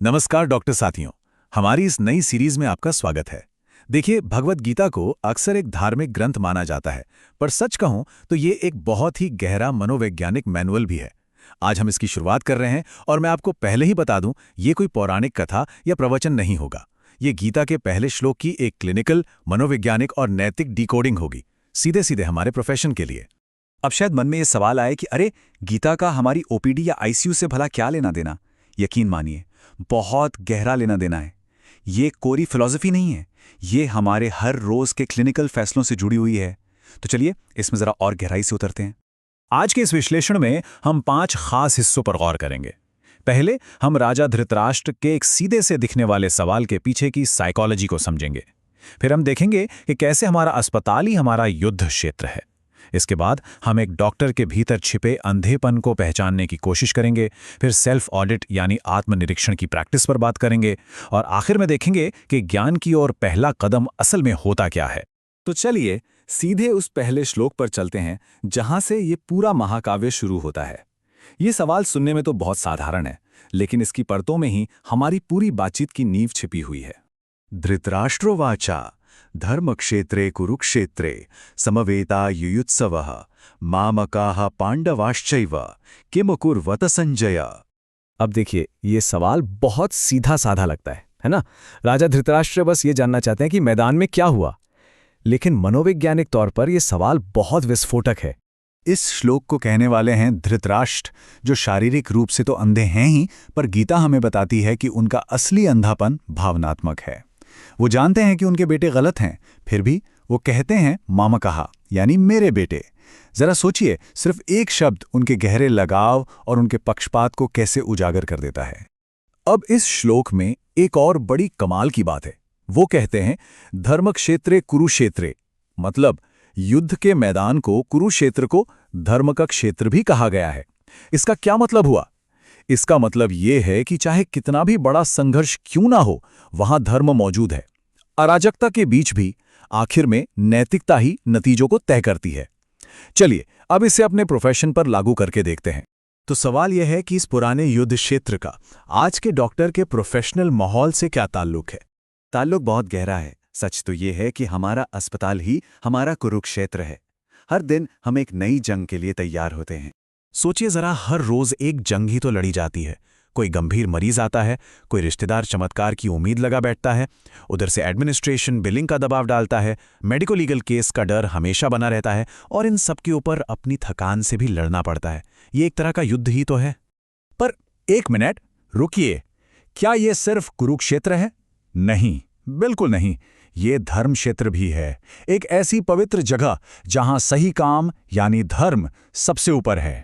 नमस्कार डॉक्टर साथियों, हमारी इस नई सीरीज में आपका स्वागत है। देखिए, भगवत गीता को अक्सर एक धार्मिक ग्रंथ माना जाता है, पर सच कहूं तो ये एक बहुत ही गहरा मनोवैज्ञानिक मैनुअल भी है। आज हम इसकी शुरुआत कर रहे हैं और मैं आपको पहले ही बता दूं, ये कोई पौराणिक कथा या प्रवचन नहीं होगा। ये गीता के पहले श्लोक की एक क्लिनिकल, मनोवैज्ञानिक और नैतिक डिकोडिंग होगी, सीधे सीधे हमारे प्रोफेशन के लिए। अब शायद मन में ये सवाल आए कि अरे, गीता का हमारी ओपीडी या आईसीयू से भला क्या लेना देना। यकीन मानिए, बहुत गहरा लेना देना है। ये कोरी फिलॉसफी नहीं है, ये हमारे हर रोज के क्लिनिकल फैसलों से जुड़ी हुई है। तो चलिए इसमें जरा और गहराई से उतरते हैं। आज के इस विश्लेषण में हम 5 खास हिस्सों पर गौर करेंगे। पहले हम राजा धृतराष्ट्र के एक सीधे से दिखने वाले सवाल के पीछे की साइकोलॉजी को समझेंगे। फिर हम देखेंगे कि कैसे हमारा अस्पताल ही हमारा युद्ध क्षेत्र है। इसके बाद हम एक डॉक्टर के भीतर छिपे अंधेपन को पहचानने की कोशिश करेंगे। फिर सेल्फ ऑडिट यानी आत्मनिरीक्षण की प्रैक्टिस पर बात करेंगे और आखिर में देखेंगे कि ज्ञान की ओर पहला कदम असल में होता क्या है। तो चलिए सीधे उस पहले श्लोक पर चलते हैं, जहां से ये पूरा महाकाव्य शुरू होता है। ये सवाल सुनने में तो बहुत साधारण है, लेकिन इसकी परतों में ही हमारी पूरी बातचीत की नींव छिपी हुई है। धृतराष्ट्रोवाचा धर्मक्षेत्रे कुरुक्षेत्रे समवेता युयुत्सवः मामकाः पांडवाश्चैव किमकुर्वत संजय। अब देखिए, ये सवाल बहुत सीधा साधा लगता है ना। राजा धृतराष्ट्र बस ये जानना चाहते हैं कि मैदान में क्या हुआ, लेकिन मनोवैज्ञानिक तौर पर यह सवाल बहुत विस्फोटक है। इस श्लोक को कहने वाले हैं धृतराष्ट्र, जो शारीरिक रूप से तो अंधे हैं ही, पर गीता हमें बताती है कि उनका असली अंधापन भावनात्मक है। वो जानते हैं कि उनके बेटे गलत हैं, फिर भी वो कहते हैं मामकाहा, यानी मेरे बेटे। जरा सोचिए, सिर्फ एक शब्द उनके गहरे लगाव और उनके पक्षपात को कैसे उजागर कर देता है। अब इस श्लोक में एक और बड़ी कमाल की बात है। वो कहते हैं धर्मक्षेत्रे कुरुक्षेत्रे, मतलब युद्ध के मैदान को, कुरुक्षेत्र को धर्म का क्षेत्र भी कहा गया है। इसका क्या मतलब हुआ? इसका मतलब ये है कि चाहे कितना भी बड़ा संघर्ष क्यों ना हो, वहां धर्म मौजूद है। अराजकता के बीच भी आखिर में नैतिकता ही नतीजों को तय करती है। चलिए अब इसे अपने प्रोफेशन पर लागू करके देखते हैं। तो सवाल यह है कि इस पुराने युद्ध क्षेत्र का आज के डॉक्टर के प्रोफेशनल माहौल से क्या ताल्लुक है? ताल्लुक बहुत गहरा है। सच तो ये है कि हमारा अस्पताल ही हमारा कुरुक्षेत्र है। हर दिन हम एक नई जंग के लिए तैयार होते हैं। सोचिए जरा, हर रोज एक जंग ही तो लड़ी जाती है। कोई गंभीर मरीज आता है, कोई रिश्तेदार चमत्कार की उम्मीद लगा बैठता है, उधर से एडमिनिस्ट्रेशन बिलिंग का दबाव डालता है, मेडिको लीगल केस का डर हमेशा बना रहता है, और इन सब के ऊपर अपनी थकान से भी लड़ना पड़ता है। ये एक तरह का युद्ध ही तो है। पर एक मिनट रुकिए, क्या ये सिर्फ कुरुक्षेत्र है? नहीं, बिल्कुल नहीं। ये धर्म क्षेत्र भी है, एक ऐसी पवित्र जगह जहां सही काम यानी धर्म सबसे ऊपर है।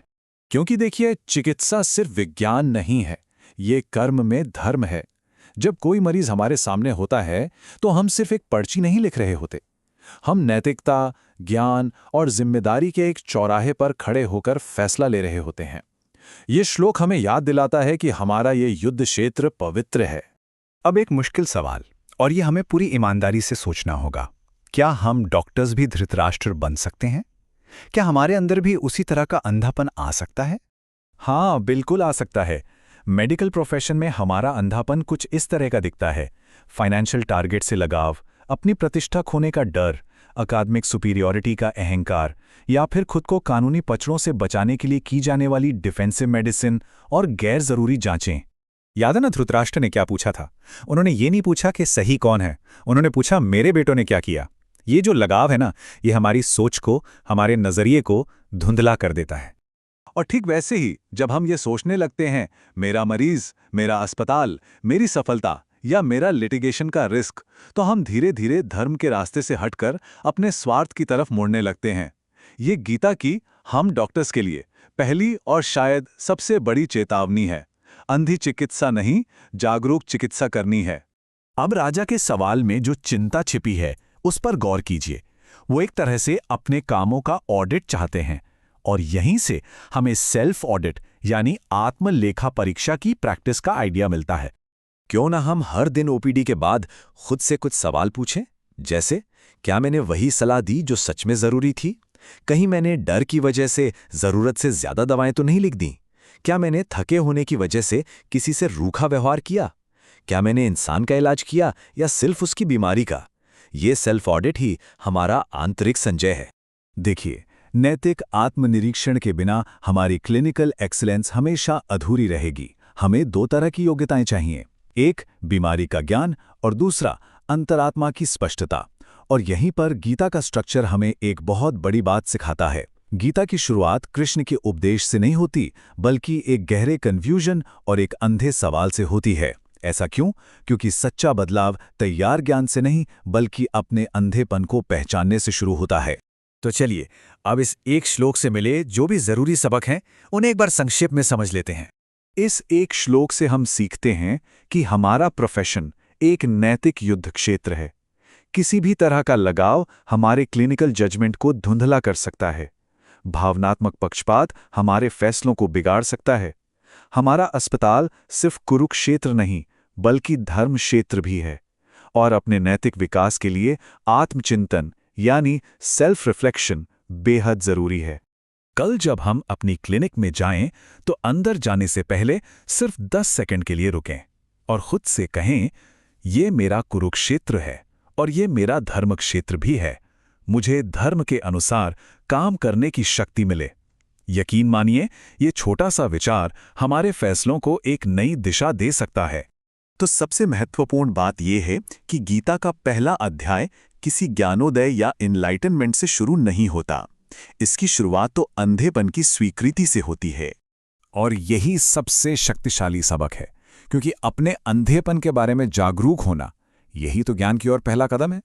क्योंकि देखिए, चिकित्सा सिर्फ विज्ञान नहीं है, ये कर्म में धर्म है। जब कोई मरीज हमारे सामने होता है तो हम सिर्फ एक पर्ची नहीं लिख रहे होते, हम नैतिकता, ज्ञान और जिम्मेदारी के एक चौराहे पर खड़े होकर फैसला ले रहे होते हैं। ये श्लोक हमें याद दिलाता है कि हमारा ये युद्ध क्षेत्र पवित्र है। अब एक मुश्किल सवाल, और ये हमें पूरी ईमानदारी से सोचना होगा। क्या हम डॉक्टर्स भी धृतराष्ट्र बन सकते हैं? क्या हमारे अंदर भी उसी तरह का अंधापन आ सकता है? हाँ, बिल्कुल आ सकता है। मेडिकल प्रोफेशन में हमारा अंधापन कुछ इस तरह का दिखता है। फाइनेंशियल टारगेट से लगाव, अपनी प्रतिष्ठा खोने का डर, अकादमिक सुपीरियॉरिटी का अहंकार, या फिर खुद को कानूनी पचड़ों से बचाने के लिए की जाने वाली डिफेंसिव मेडिसिन और गैर जरूरी जांचें। याद है ना धृतराष्ट्र ने क्या पूछा था? उन्होंने ये नहीं पूछा कि सही कौन है, उन्होंने पूछा मेरे बेटों ने क्या किया। ये जो लगाव है ना, ये हमारी सोच को, हमारे नजरिए को धुंधला कर देता है। और ठीक वैसे ही जब हम ये सोचने लगते हैं मेरा मरीज, मेरा अस्पताल, मेरी सफलता या मेरा लिटिगेशन का रिस्क, तो हम धीरे धीरे धर्म के रास्ते से हटकर अपने स्वार्थ की तरफ मुड़ने लगते हैं। ये गीता की हम डॉक्टर्स के लिए पहली और शायद सबसे बड़ी चेतावनी है। अंधी चिकित्सा नहीं, जागरूक चिकित्सा करनी है। अब राजा के सवाल में जो चिंता छिपी है उस पर गौर कीजिए। वो एक तरह से अपने कामों का ऑडिट चाहते हैं, और यहीं से हमें सेल्फ ऑडिट यानी आत्मलेखा परीक्षा की प्रैक्टिस का आइडिया मिलता है। क्यों ना हम हर दिन ओपीडी के बाद खुद से कुछ सवाल पूछें, जैसे क्या मैंने वही सलाह दी जो सच में जरूरी थी? कहीं मैंने डर की वजह से जरूरत से ज्यादा दवाएं तो नहीं लिख दी? क्या मैंने थके होने की वजह से किसी से रूखा व्यवहार किया? क्या मैंने इंसान का इलाज किया या सिर्फ उसकी बीमारी का? ये सेल्फ ऑडिट ही हमारा आंतरिक संजय है। देखिए, नैतिक आत्मनिरीक्षण के बिना हमारी क्लिनिकल एक्सीलेंस हमेशा अधूरी रहेगी। हमें दो तरह की योग्यताएं चाहिए, एक बीमारी का ज्ञान और दूसरा अंतरात्मा की स्पष्टता। और यहीं पर गीता का स्ट्रक्चर हमें एक बहुत बड़ी बात सिखाता है। गीता की शुरुआत कृष्ण के उपदेश से नहीं होती, बल्कि एक गहरे कन्फ्यूजन और एक अंधे सवाल से होती है। ऐसा क्यों? क्योंकि सच्चा बदलाव तैयार ज्ञान से नहीं, बल्कि अपने अंधेपन को पहचानने से शुरू होता है। तो चलिए, अब इस एक श्लोक से मिले जो भी जरूरी सबक हैं, उन्हें एक बार संक्षेप में समझ लेते हैं। इस एक श्लोक से हम सीखते हैं कि हमारा प्रोफेशन एक नैतिक युद्ध क्षेत्र है। किसी भी तरह का लगाव हमारे क्लिनिकल जजमेंट को धुंधला कर सकता है। भावनात्मक पक्षपात हमारे फैसलों को बिगाड़ सकता है। हमारा अस्पताल सिर्फ कुरुक्षेत्र नहीं, बल्कि धर्म क्षेत्र भी है। और अपने नैतिक विकास के लिए आत्मचिंतन यानी सेल्फ रिफ्लेक्शन बेहद जरूरी है। कल जब हम अपनी क्लिनिक में जाएं, तो अंदर जाने से पहले सिर्फ 10 सेकंड के लिए रुकें और खुद से कहें, ये मेरा कुरुक्षेत्र है और ये मेरा धर्म क्षेत्र भी है। मुझे धर्म के अनुसार काम करने की शक्ति मिले। यकीन मानिए, ये छोटा सा विचार हमारे फैसलों को एक नई दिशा दे सकता है। तो सबसे महत्वपूर्ण बात यह है कि गीता का पहला अध्याय किसी ज्ञानोद्य या इनलाइटनमेंट से शुरू नहीं होता। इसकी शुरुआत तो अंधेपन की स्वीकृति से होती है। और यही सबसे शक्तिशाली सबक है, क्योंकि अपने अंधेपन के बारे में जागरूक होना, यही तो ज्ञान की ओर पहला कदम है।